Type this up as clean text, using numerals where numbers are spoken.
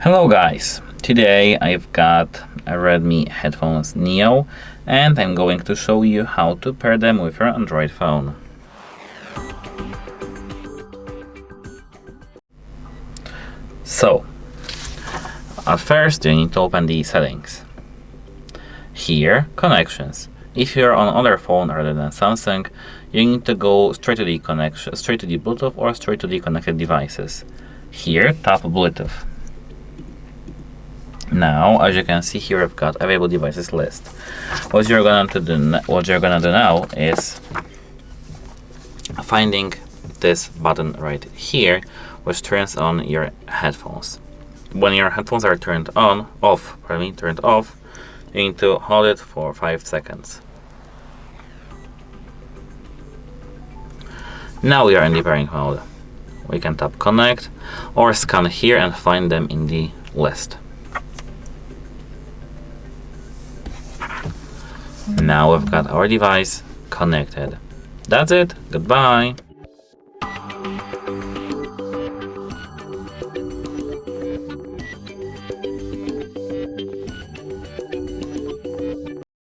Hello guys, today I've got a Redmi Headphones Neo and I'm going to show you how to pair them with your Android phone. So, at first you need to open the settings. Here, connections. If you're on other phone rather than Samsung, you need to go straight to the connection, straight to the Bluetooth or straight to the connected devices. Here, tap Bluetooth. Now, as you can see here, I've got available devices list. What you're gonna do now is finding this button right here, which turns on your headphones. When your headphones are turned off, you need to hold it for 5 seconds. Now we are in the pairing mode. We can tap connect or scan here and find them in the list. Now we've got our device connected. That's it. Goodbye.